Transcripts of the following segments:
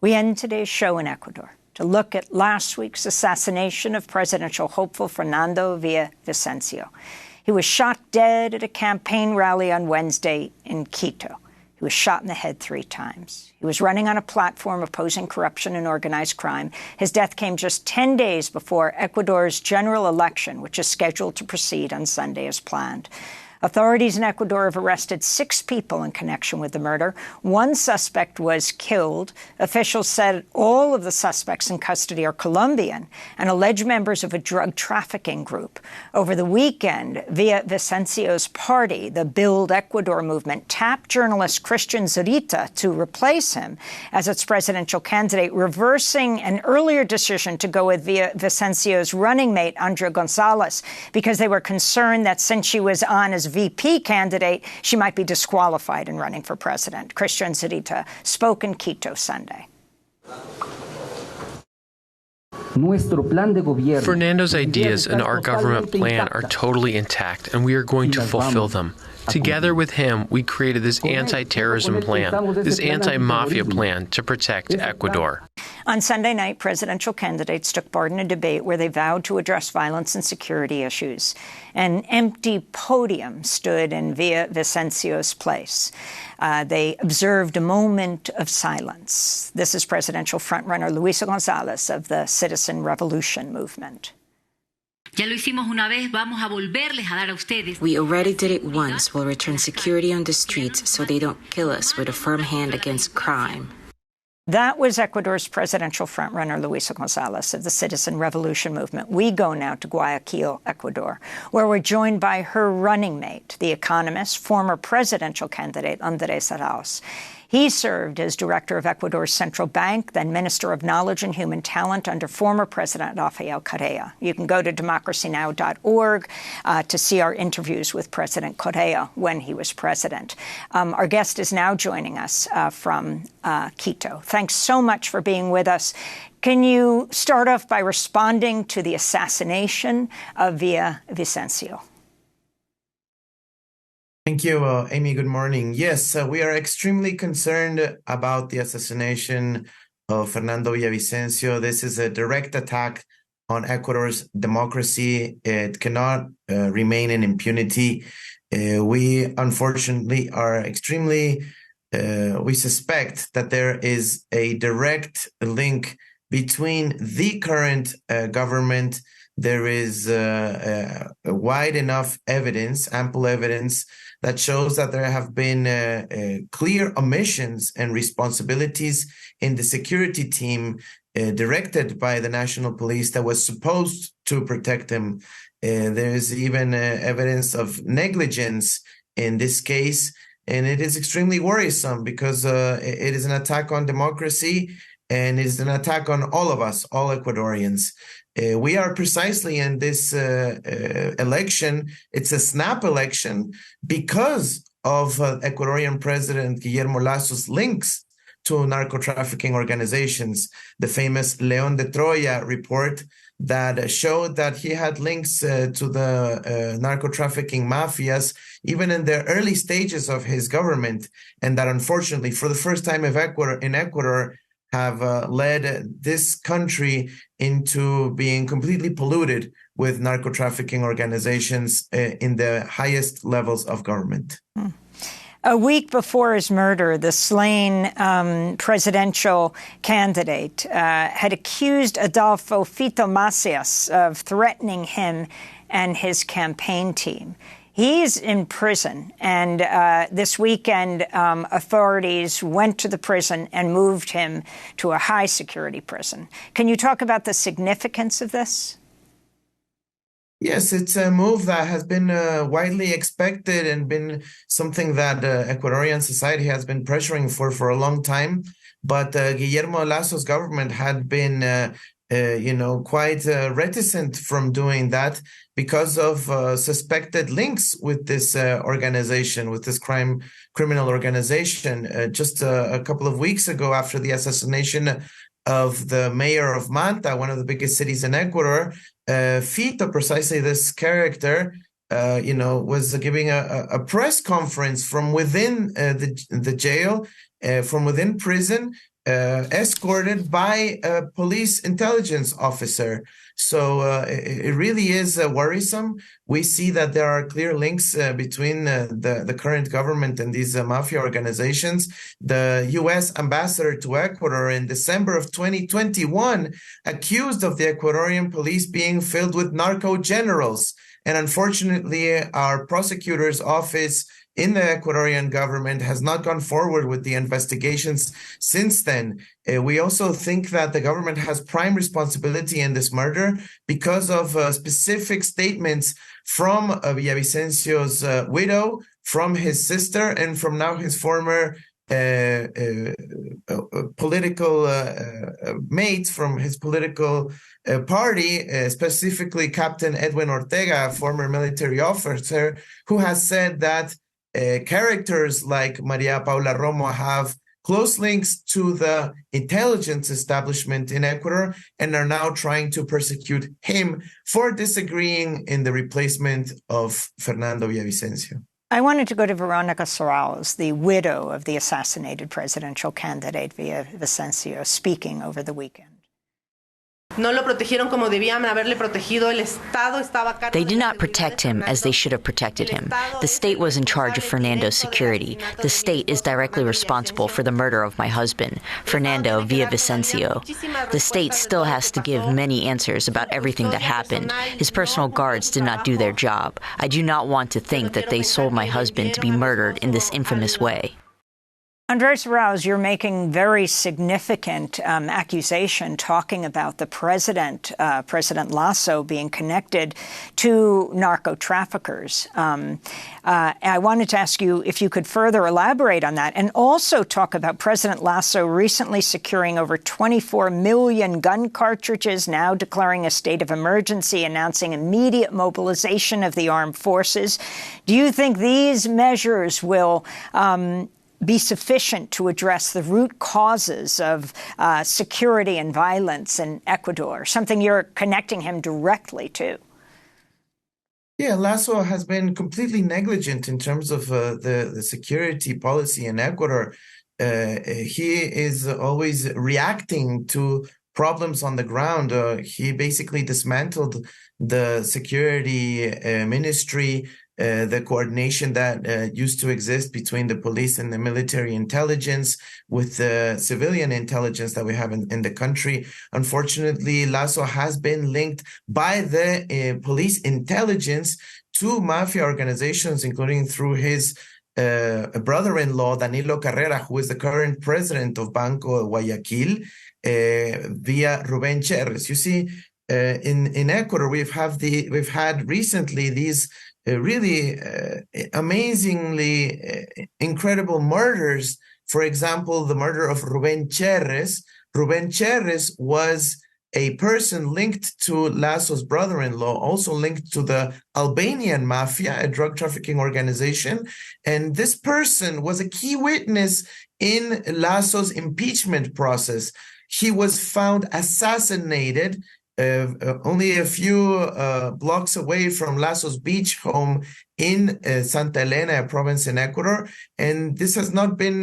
We end today's show in Ecuador to look at last week's assassination of presidential hopeful Fernando Villavicencio. He was shot dead at a campaign rally on Wednesday in Quito. He was shot in the head 3 times. He was running on a platform opposing corruption and organized crime. His death came just 10 days before Ecuador's general election, which is scheduled to proceed on Sunday as planned. Authorities in Ecuador have arrested 6 people in connection with the murder. 1 suspect was killed. Officials said all of the suspects in custody are Colombian and alleged members of a drug trafficking group. Over the weekend, Villavicencio's party, the Build Ecuador movement, tapped journalist Christian Zurita to replace him as its presidential candidate, reversing an earlier decision to go with Villavicencio's running mate, Andrés González, because they were concerned that since she was on as VP candidate, she might be disqualified in running for president. Christian Zurita spoke in Quito Sunday. Fernando's ideas and our government plan are totally intact, and we are going to fulfill them. Together with him, we created this anti-terrorism plan, this anti-mafia plan to protect Ecuador. On Sunday night, presidential candidates took part in a debate where they vowed to address violence and security issues. An empty podium stood in Villavicencio's place. They observed a moment of silence. This is presidential frontrunner Luisa González of the Citizen Revolution movement. Ya lo hicimos una vez, vamos a volverles a dar a ustedes. We already did it once. We'll return security on the streets so they don't kill us with a firm hand against crime. That was Ecuador's presidential frontrunner Luisa González of the Citizen Revolution movement. We go now to Guayaquil, Ecuador, where we're joined by her running mate, the economist, former presidential candidate Andrés Arauz. He served as director of Ecuador's central bank, then Minister of Knowledge and Human Talent under former President Rafael Correa. You can go to democracynow.org to see our interviews with President Correa when he was president. Our guest is now joining us from Quito. Thanks so much for being with us. Can you start off by responding to the assassination of Villavicencio? Thank you, Amy. Good morning. Yes, we are extremely concerned about the assassination of Fernando Villavicencio. This is a direct attack on Ecuador's democracy. It cannot remain in impunity. We, unfortunately, are extremely, we suspect that there is a direct link between the current government. There is wide enough evidence, ample evidence, that shows that there have been clear omissions and responsibilities in the security team directed by the national police that was supposed to protect him. There is even evidence of negligence in this case, and it is extremely worrisome because it is an attack on democracy and it is an attack on all of us, all Ecuadorians. We are precisely in this election. It's a snap election because of Ecuadorian President Guillermo Lazo's links to narco-trafficking organizations. The famous León de Troya report that showed that he had links to the narco-trafficking mafias even in the early stages of his government, and that unfortunately, for the first time in Ecuador, have led this country into being completely polluted with narco-trafficking organizations in the highest levels of government. A week before his murder, the slain presidential candidate had accused Adolfo Fito Macias of threatening him and his campaign team. He's in prison, and this weekend, authorities went to the prison and moved him to a high-security prison. Can you talk about the significance of this? Yes, it's a move that has been widely expected and been something that Ecuadorian society has been pressuring for a long time. But Guillermo Lazo's government had been quite reticent from doing that because of suspected links with this organization, with this criminal organization. Just a couple of weeks ago, after the assassination of the mayor of Manta, one of the biggest cities in Ecuador, Fito, precisely this character, was giving a press conference from within the jail, from within prison, escorted by a police intelligence officer. So it really is worrisome. We see that there are clear links between the current government and these mafia organizations. The U.S. ambassador to Ecuador in December of 2021 accused of the Ecuadorian police being filled with narco generals. And unfortunately, our prosecutor's office in the Ecuadorian government has not gone forward with the investigations since then. We also think that the government has prime responsibility in this murder because of specific statements from Villavicencio's widow, from his sister, and from now his former political mates from his political party, specifically Captain Edwin Ortega, a former military officer, who has said that characters like Maria Paula Romo have close links to the intelligence establishment in Ecuador and are now trying to persecute him for disagreeing in the replacement of Fernando Villavicencio. I wanted to go to Veronica Arauz, the widow of the assassinated presidential candidate Villavicencio, speaking over the weekend. No lo protegieron como debían haberle protegido. El Estado estaba a cargo. They did not protect him as they should have protected him. The state was in charge of Fernando's security. The state is directly responsible for the murder of my husband, Fernando Villavicencio. The state still has to give many answers about everything that happened. His personal guards did not do their job. I do not want to think that they sold my husband to be murdered in this infamous way. Andrés Arauz, you're making very significant accusation talking about the president, President Lasso, being connected to narco traffickers. I wanted to ask you if you could further elaborate on that and also talk about President Lasso recently securing over 24 million gun cartridges, now declaring a state of emergency, announcing immediate mobilization of the armed forces. Do you think these measures will be sufficient to address the root causes of security and violence in Ecuador, something you're connecting him directly to? Yeah, Lasso has been completely negligent in terms of the security policy in Ecuador. He is always reacting to problems on the ground. He basically dismantled the security ministry, the coordination that used to exist between the police and the military intelligence with the civilian intelligence that we have in the country. Unfortunately, Lasso has been linked by the police intelligence to mafia organizations, including through his brother-in-law, Danilo Carrera, who is the current president of Banco Guayaquil, via Rubén Cherres. You see, in Ecuador, we've had recently these really amazingly incredible murders. For example, the murder of Rubén Cherres. Rubén Cherres was a person linked to Lasso's brother-in-law, also linked to the Albanian mafia, a drug trafficking organization. And this person was a key witness in Lasso's impeachment process. He was found assassinated only a few blocks away from Lasso's beach home in Santa Elena, a province in Ecuador, and this has not been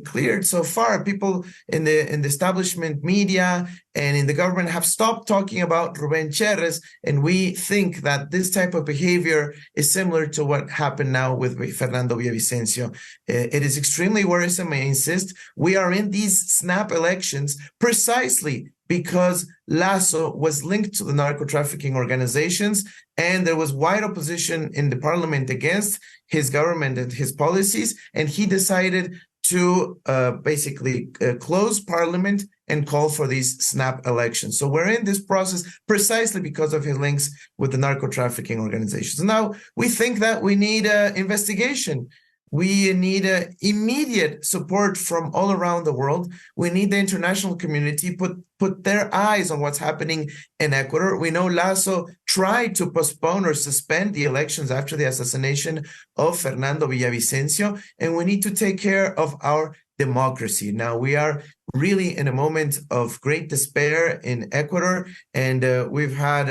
cleared so far. People in the establishment media and in the government have stopped talking about Rubén Cherres, and we think that this type of behavior is similar to what happened now with Fernando Villavicencio. It is extremely worrisome. I insist, we are in these snap elections precisely because Lasso was linked to the narco-trafficking organizations, and there was wide opposition in the parliament against his government and his policies, and he decided to basically close parliament and call for these snap elections. So we're in this process precisely because of his links with the narco-trafficking organizations. Now, we think that we need investigation. We need immediate support from all around the world. We need the international community put their eyes on what's happening in Ecuador. We know Lasso tried to postpone or suspend the elections after the assassination of Fernando Villavicencio, and we need to take care of our democracy. Now, we are really in a moment of great despair in Ecuador, and we've had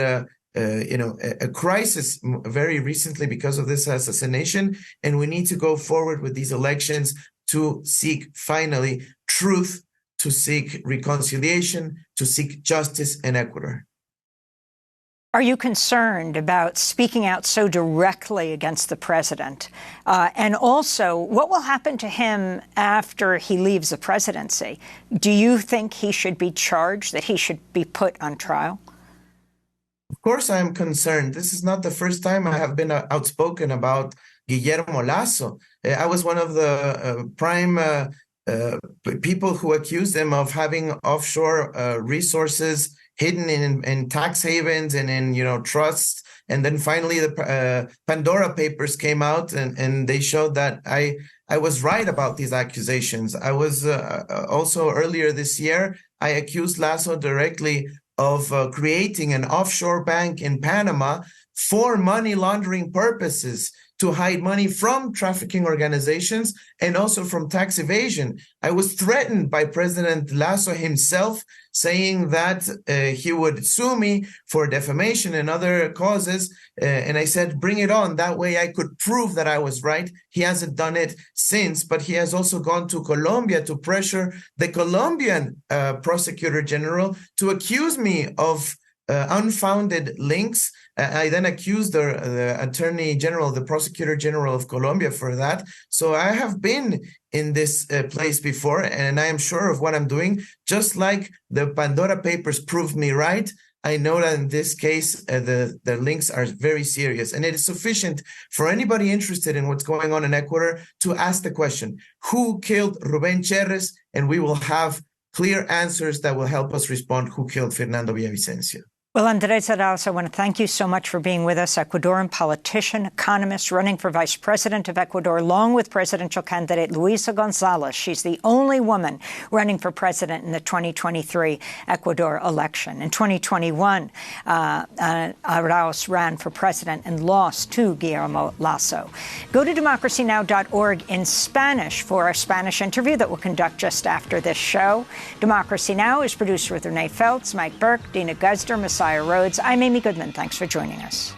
a crisis very recently because of this assassination, and we need to go forward with these elections to seek finally truth, to seek reconciliation, to seek justice in Ecuador. Are you concerned about speaking out so directly against the president? And also, what will happen to him after he leaves the presidency? Do you think he should be charged, that he should be put on trial? Of course, I am concerned. This is not the first time I have been outspoken about Guillermo Lasso. I was one of the prime people who accused him of having offshore resources hidden in tax havens and in trusts. And then finally the Pandora Papers came out and they showed that I was right about these accusations. I was also earlier this year, I accused Lasso directly of creating an offshore bank in Panama for money laundering purposes, to hide money from trafficking organizations and also from tax evasion. I was threatened by President Lasso himself, saying that he would sue me for defamation and other causes. And I said, bring it on. That way I could prove that I was right. He hasn't done it since, but he has also gone to Colombia to pressure the Colombian prosecutor general to accuse me of unfounded links. I then accused the attorney general, the prosecutor general of Colombia for that. So I have been in this place before, and I am sure of what I'm doing. Just like the Pandora Papers proved me right, I know that in this case, the links are very serious. And it is sufficient for anybody interested in what's going on in Ecuador to ask the question, who killed Rubén Cherres? And we will have clear answers that will help us respond who killed Fernando Villavicencio. Well, Andrés Arauz, I want to thank you so much for being with us. Ecuadorian politician, economist, running for vice president of Ecuador, along with presidential candidate Luisa González. She's the only woman running for president in the 2023 Ecuador election. In 2021, Arauz ran for president and lost to Guillermo Lasso. Go to democracynow.org in Spanish for our Spanish interview that we'll conduct just after this show. Democracy Now! Is produced with Renee Feltz, Mike Burke, Dina Guzder, Messiah Rhodes. I'm Amy Goodman. Thanks for joining us.